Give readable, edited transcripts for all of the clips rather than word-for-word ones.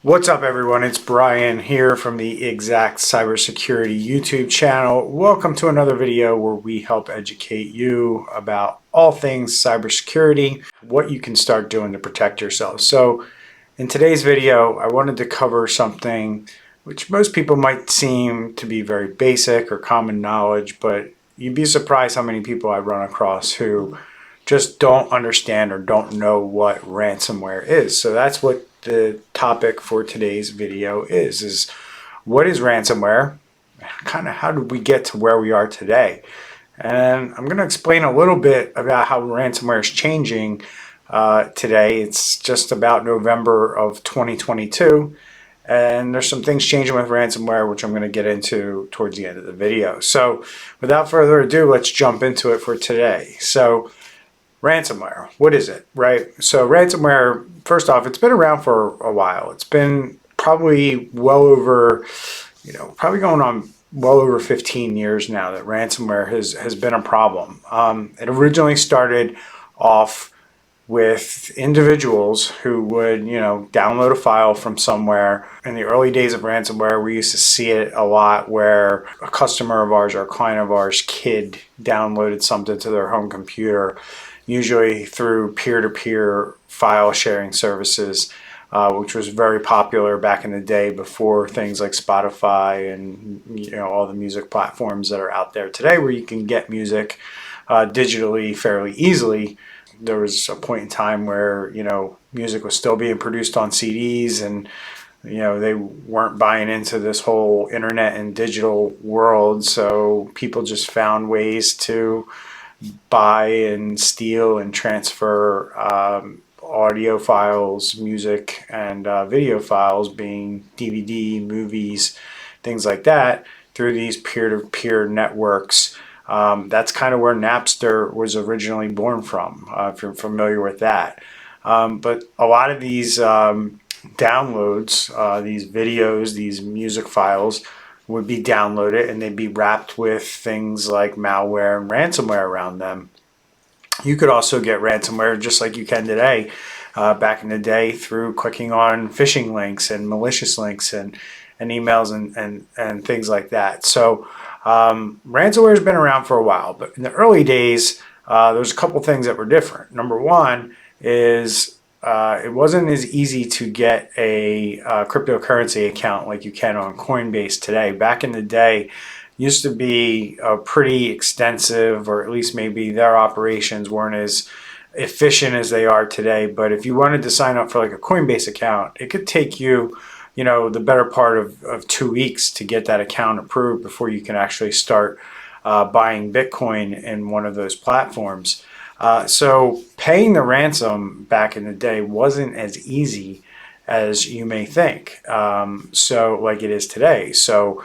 What's up, everyone? It's Brian here from the Exact Cybersecurity YouTube channel. Welcome to another video where we help educate you about all things cybersecurity, what you can start doing to protect yourself. So in today's video, I wanted to cover something which most people might seem to be very basic or common knowledge, but you'd be surprised how many people I run across who just don't understand or don't know what ransomware is. So that's what the topic for today's video is what is ransomware? Kind of how did we get to where we are today? And I'm going to explain a little bit about how ransomware is changing today. It's just about November of 2022. And there's some things changing with ransomware, which I'm going to get into towards the end of the video. So without further ado, let's jump into it for today. So ransomware, what is it, right? So ransomware, first off, it's been around for a while. It's been probably well over, probably going on well over 15 years now that ransomware has been a problem. It originally started off with individuals who would, download a file from somewhere. In the early days of ransomware, we used to see it a lot where a customer of ours or a client of ours kid downloaded something to their home computer, usually through peer-to-peer file sharing services, which was very popular back in the day before things like Spotify and all the music platforms that are out there today where you can get music digitally fairly easily. There was a point in time where music was still being produced on CDs, and they weren't buying into this whole internet and digital world, so people just found ways to buy and steal and transfer audio files, music, and video files, being DVD, movies, things like that, through these peer-to-peer networks. That's kind of where Napster was originally born from, if you're familiar with that. But a lot of these downloads, these videos, these music files, would be downloaded and they'd be wrapped with things like malware and ransomware around them. You could also get ransomware just like you can today, back in the day, through clicking on phishing links and malicious links and emails and things like that. So ransomware has been around for a while, but in the early days, there's a couple things that were different. Number one is it wasn't as easy to get a cryptocurrency account like you can on Coinbase today. Back in the day, used to be pretty extensive, or at least maybe their operations weren't as efficient as they are today. But if you wanted to sign up for like a Coinbase account, it could take you, the better part of 2 weeks to get that account approved before you can actually start buying Bitcoin in one of those platforms. So paying the ransom back in the day wasn't as easy as you may think, so like it is today. So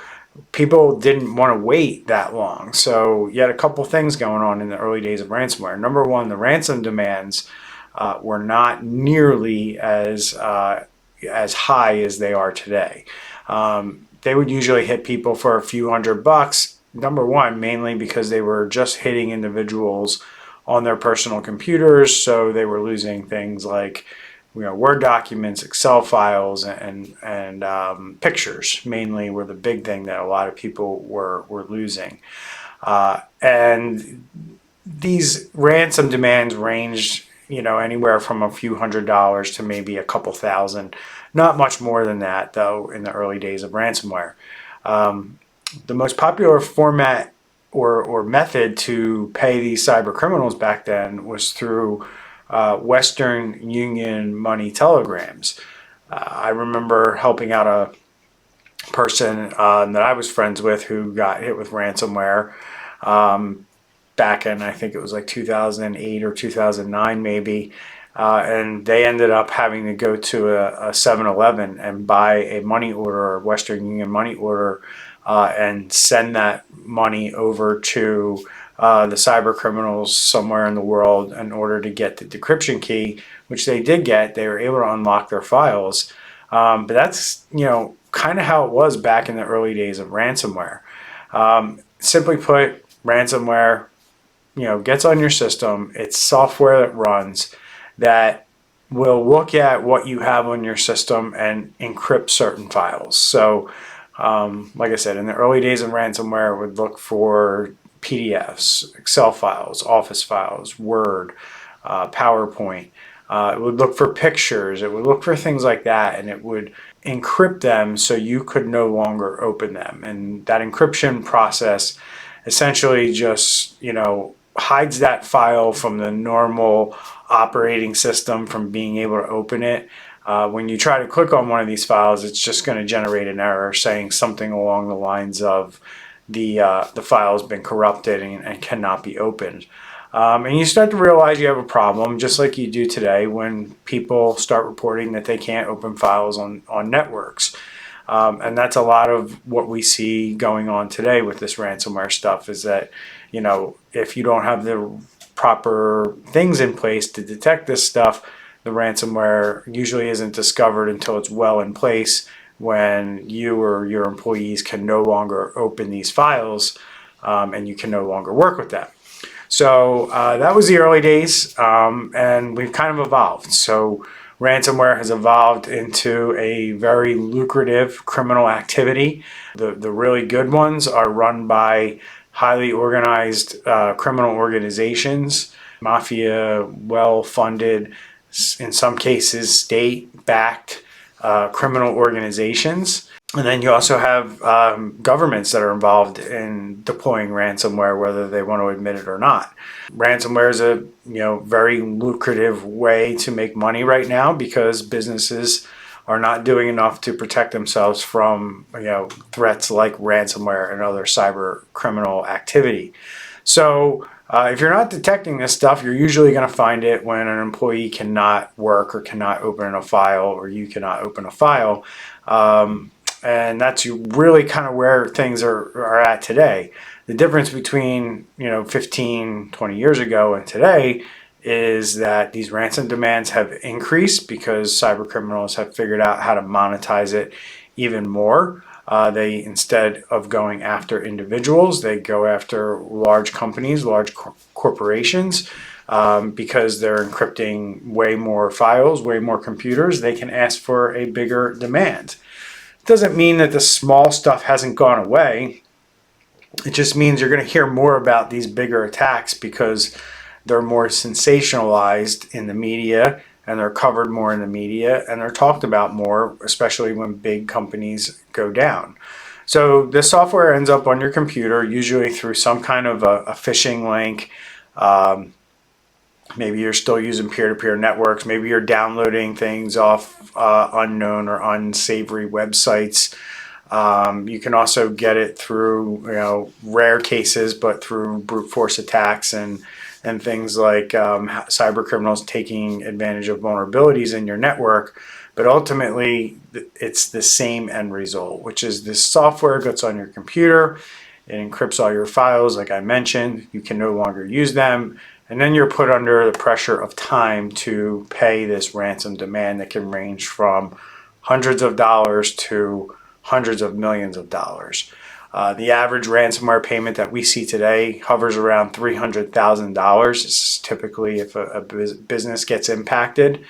people didn't want to wait that long. So you had a couple things going on in the early days of ransomware. Number one, the ransom demands were not nearly as high as they are today. They would usually hit people for a few $100. Number one, mainly because they were just hitting individuals on their personal computers, so they were losing things like Word documents, Excel files, and pictures mainly were the big thing that a lot of people were losing. And these ransom demands ranged anywhere from a few $100s to maybe a couple thousand. Not much more than that, though, in the early days of ransomware. The most popular format or method to pay these cyber criminals back then was through Western Union money telegrams. I remember helping out a person that I was friends with who got hit with ransomware back in, I think it was like 2008 or 2009 maybe. And they ended up having to go to a 7-Eleven and buy a money order, a Western Union money order, and send that money over to the cyber criminals somewhere in the world in order to get the decryption key, which they did get. They were able to unlock their files. But that's, kind of how it was back in the early days of ransomware. Simply put, ransomware, gets on your system. It's software that runs that will look at what you have on your system and encrypt certain files. So, like I said, in the early days of ransomware, it would look for PDFs, Excel files, Office files, Word, PowerPoint. It would look for pictures. It would look for things like that, and it would encrypt them so you could no longer open them. And that encryption process essentially just, hides that file from the normal operating system from being able to open it. When you try to click on one of these files, it's just going to generate an error saying something along the lines of the file has been corrupted and cannot be opened. And you start to realize you have a problem, just like you do today when people start reporting that they can't open files on networks. And that's a lot of what we see going on today with this ransomware stuff is that, if you don't have the proper things in place to detect this stuff, the ransomware usually isn't discovered until it's well in place when you or your employees can no longer open these files and you can no longer work with them. So that was the early days, and we've kind of evolved. So ransomware has evolved into a very lucrative criminal activity. The really good ones are run by highly organized criminal organizations, mafia, well-funded, in some cases state-backed criminal organizations. And then you also have governments that are involved in deploying ransomware, whether they want to admit it or not. Ransomware is a very lucrative way to make money right now because businesses are not doing enough to protect themselves from threats like ransomware and other cyber criminal activity. So if you're not detecting this stuff, you're usually going to find it when an employee cannot work or cannot open a file, or you cannot open a file. And that's really kind of where things are at today. The difference between 15, 20 years ago and today is that these ransom demands have increased because cyber criminals have figured out how to monetize it even more. They, instead of going after individuals, they go after large companies, large corporations, because they're encrypting way more files, way more computers. They can ask for a bigger demand. It doesn't mean that the small stuff hasn't gone away. It just means you're going to hear more about these bigger attacks because they're more sensationalized in the media, and they're covered more in the media, and they're talked about more, especially when big companies go down. So this software ends up on your computer, usually through some kind of a phishing link. Maybe you're still using peer-to-peer networks. Maybe you're downloading things off unknown or unsavory websites. You can also get it through, rare cases, but through brute force attacks and things like cyber criminals taking advantage of vulnerabilities in your network. But ultimately, it's the same end result, which is this software gets on your computer, it encrypts all your files, like I mentioned. You can no longer use them. And then you're put under the pressure of time to pay this ransom demand that can range from hundreds of dollars to hundreds of millions of dollars. The average ransomware payment that we see today hovers around $300,000. This is typically if a business gets impacted.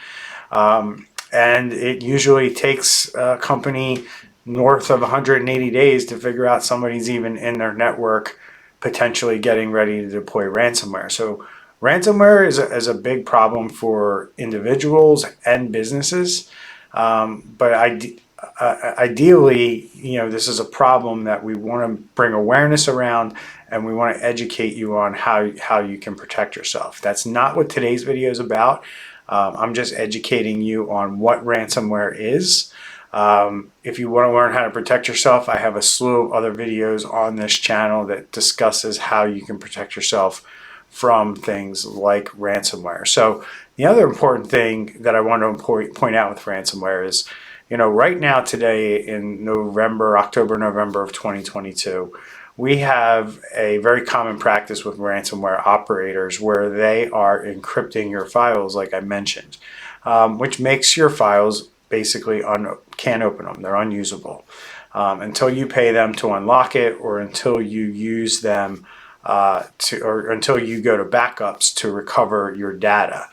And it usually takes a company north of 180 days to figure out somebody's even in their network, potentially getting ready to deploy ransomware. So ransomware is a big problem for individuals and businesses. But ideally, this is a problem that we want to bring awareness around, and we want to educate you on how you can protect yourself. That's not what today's video is about. I'm just educating you on what ransomware is. If you want to learn how to protect yourself, I have a slew of other videos on this channel that discusses how you can protect yourself from things like ransomware. So the other important thing that I want to point out with ransomware is, right now today in October, November of 2022, we have a very common practice with ransomware operators where they are encrypting your files, like I mentioned, which makes your files basically can't open them. They're unusable until you pay them to unlock it, or until you use them or until you go to backups to recover your data.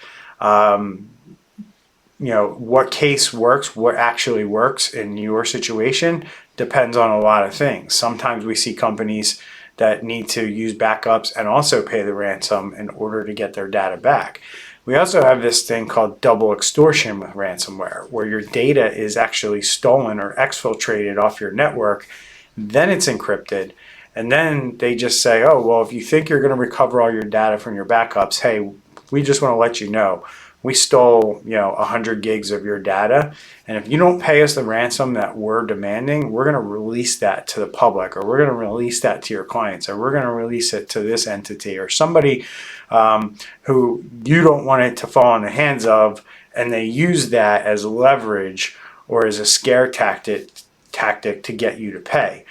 what case works, what actually works in your situation depends on a lot of things. Sometimes we see companies that need to use backups and also pay the ransom in order to get their data back. We also have this thing called double extortion with ransomware, where your data is actually stolen or exfiltrated off your network, then it's encrypted, and then they just say, oh, well, if you think you're going to recover all your data from your backups, hey, we just want to let you know we stole 100 gigs of your data, and if you don't pay us the ransom that we're demanding, we're going to release that to the public, or we're going to release that to your clients, or we're going to release it to this entity or somebody who you don't want it to fall in the hands of, and they use that as leverage or as a scare tactic to get you to pay.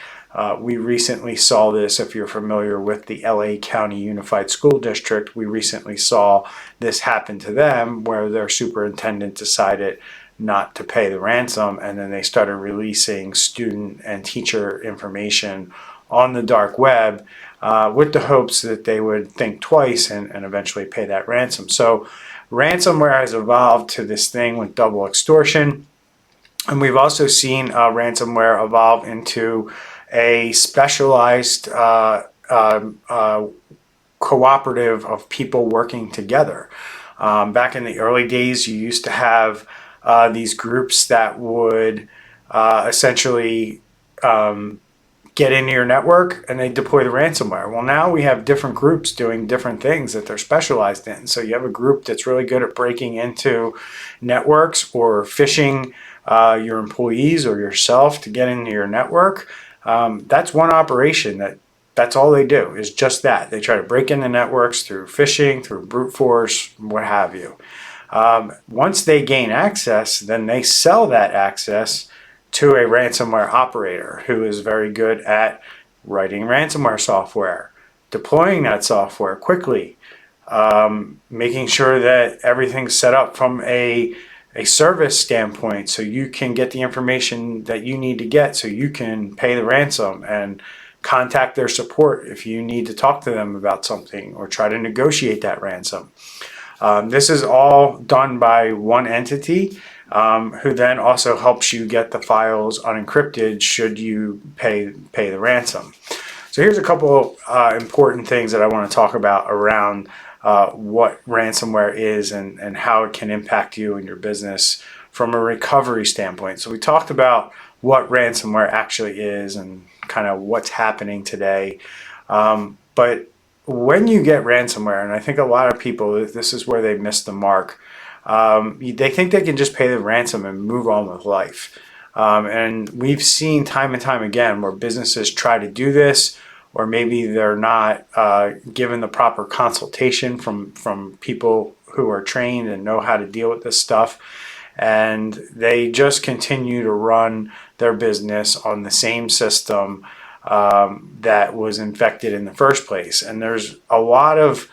We recently saw this, if you're familiar with the LA County Unified School District, we recently saw this happen to them where their superintendent decided not to pay the ransom, and then they started releasing student and teacher information on the dark web with the hopes that they would think twice and eventually pay that ransom. So ransomware has evolved to this thing with double extortion, and we've also seen ransomware evolve into a specialized cooperative of people working together. Back in the early days, you used to have these groups that would essentially get into your network and they deploy the ransomware. Well, now we have different groups doing different things that they're specialized in. So you have a group that's really good at breaking into networks or phishing your employees or yourself to get into your network. That's one operation that's all they do, is just that. They try to break into networks through phishing, through brute force, what have you. Once they gain access, then they sell that access to a ransomware operator who is very good at writing ransomware software, deploying that software quickly, making sure that everything's set up from a service standpoint so you can get the information that you need to get so you can pay the ransom and contact their support if you need to talk to them about something or try to negotiate that ransom. This is all done by one entity who then also helps you get the files unencrypted should you pay the ransom. So here's a couple important things that I want to talk about around what ransomware is and how it can impact you and your business from a recovery standpoint. So we talked about what ransomware actually is and kind of what's happening today. But when you get ransomware, and I think a lot of people, this is where they miss the mark, they think they can just pay the ransom and move on with life. And we've seen time and time again where businesses try to do this, or maybe they're not given the proper consultation from people who are trained and know how to deal with this stuff. And they just continue to run their business on the same system that was infected in the first place. And there's a lot of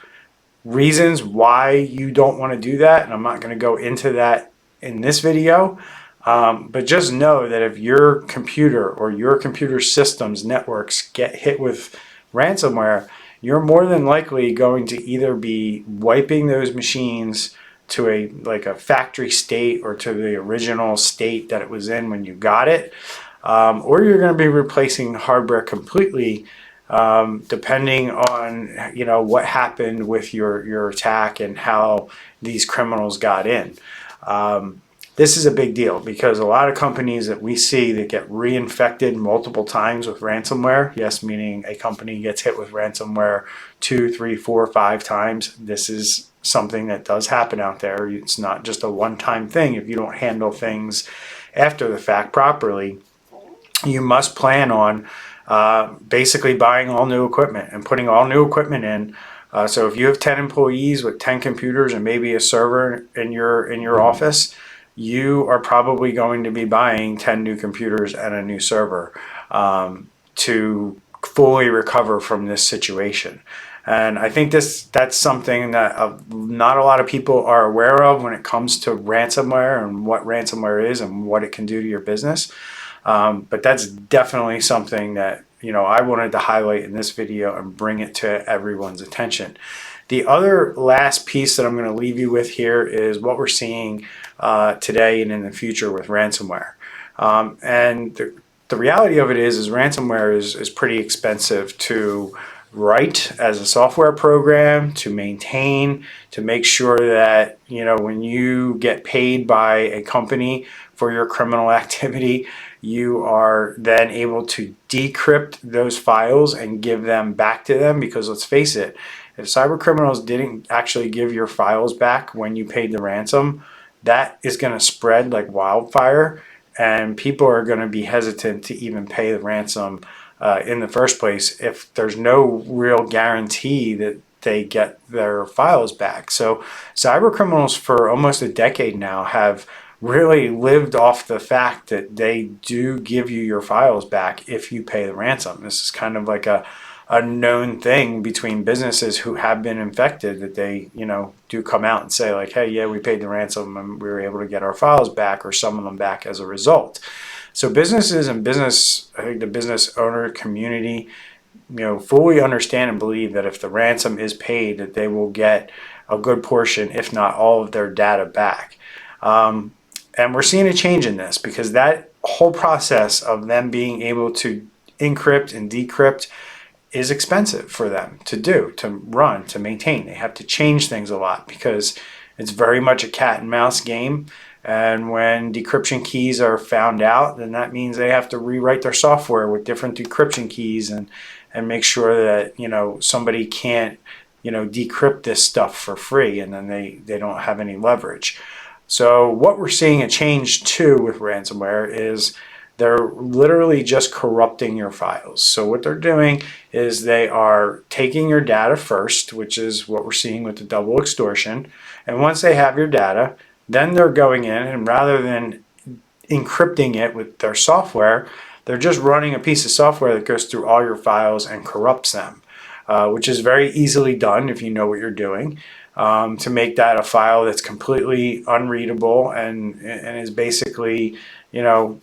reasons why you don't want to do that, and I'm not going to go into that in this video. But just know that if your computer or your computer systems networks get hit with ransomware, you're more than likely going to either be wiping those machines to a factory state or to the original state that it was in when you got it, or you're going to be replacing hardware completely, depending on what happened with your attack and how these criminals got in. This is a big deal because a lot of companies that we see that get reinfected multiple times with ransomware, yes, meaning a company gets hit with ransomware 2, 3, 4, 5 times. This is something that does happen out there. It's not just a one-time thing. If you don't handle things after the fact properly, you must plan on basically buying all new equipment and putting all new equipment in. So if you have 10 employees with 10 computers and maybe a server in your office, you are probably going to be buying 10 new computers and a new server to fully recover from this situation. And I think that's something that not a lot of people are aware of when it comes to ransomware and what ransomware is and what it can do to your business. But that's definitely something that I wanted to highlight in this video and bring it to everyone's attention. The other last piece that I'm going to leave you with here is what we're seeing today and in the future with ransomware. And the reality of it is ransomware is pretty expensive to write as a software program, to maintain, to make sure that, you know, when you get paid by a company for your criminal activity, you are then able to decrypt those files and give them back to them. Because let's face it, if cyber criminals didn't actually give your files back when you paid the ransom, that is going to spread like wildfire, and people are going to be hesitant to even pay the ransom in the first place if there's no real guarantee that they get their files back. So cyber criminals for almost a decade now have really lived off the fact that they do give you your files back if you pay the ransom. This is kind of like a known thing between businesses who have been infected, that they, you know, do come out and say like, hey, yeah, we paid the ransom and we were able to get our files back, or some of them back as a result. So businesses and I think the business owner community, you know, fully understand and believe that if the ransom is paid, that they will get a good portion, if not all of their data back. And we're seeing a change in this, because that whole process of them being able to encrypt and decrypt is expensive for them to do, to run, to maintain. They have to change things a lot because it's very much a cat and mouse game. And when decryption keys are found out, then that means they have to rewrite their software with different decryption keys and make sure that, you know, somebody can't, you know, decrypt this stuff for free, and then they don't have any leverage. So what we're seeing a change too with ransomware is they're literally just corrupting your files. So what they're doing is they are taking your data first, which is what we're seeing with the double extortion. And once they have your data, then they're going in, and rather than encrypting it with their software, they're just running a piece of software that goes through all your files and corrupts them, which is very easily done if you know what you're doing, to make that a file that's completely unreadable and is basically, you know,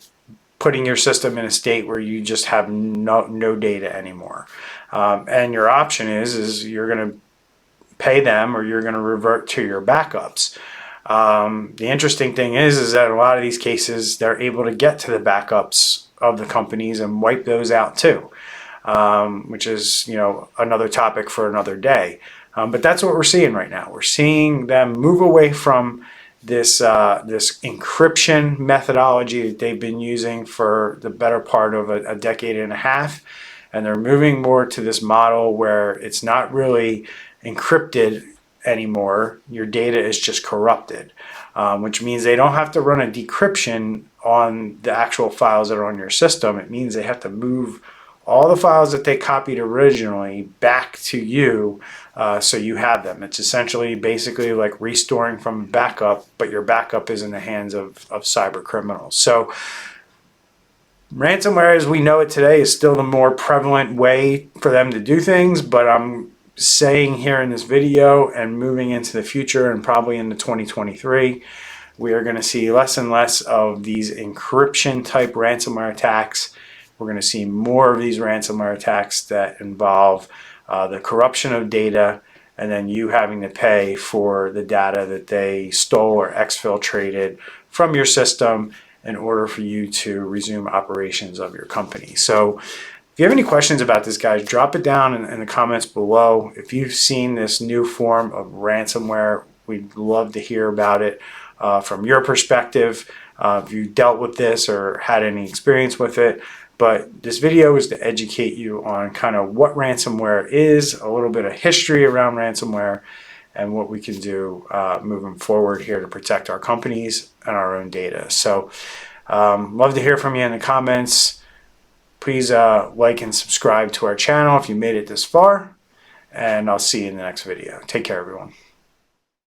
putting your system in a state where you just have no data anymore. And your option is you're going to pay them, or you're going to revert to your backups. The interesting thing is that in a lot of these cases, they're able to get to the backups of the companies and wipe those out too, which is, you know, another topic for another day. But that's what we're seeing right now. We're seeing them move away from this encryption methodology that they've been using for the better part of a decade and a half, and they're moving more to this model where it's not really encrypted anymore. Your data is just corrupted, which means they don't have to run a decryption on the actual files that are on your system. It means they have to move all the files that they copied originally back to you, so you have them. It's essentially basically like restoring from backup, but your backup is in the hands of cyber criminals. So ransomware as we know it today is still the more prevalent way for them to do things, but I'm saying here in this video and moving into the future and probably into 2023, we are going to see less and less of these encryption type ransomware attacks. We're going to see more of these ransomware attacks that involve the corruption of data, and then you having to pay for the data that they stole or exfiltrated from your system in order for you to resume operations of your company. So if you have any questions about this, guys, drop it down in the comments below. If you've seen this new form of ransomware, we'd love to hear about it from your perspective. If you dealt with this or had any experience with it. But this video is to educate you on kind of what ransomware is, a little bit of history around ransomware, and what we can do moving forward here to protect our companies and our own data. So love to hear from you in the comments. Please like and subscribe to our channel if you made it this far, and I'll see you in the next video. Take care, everyone.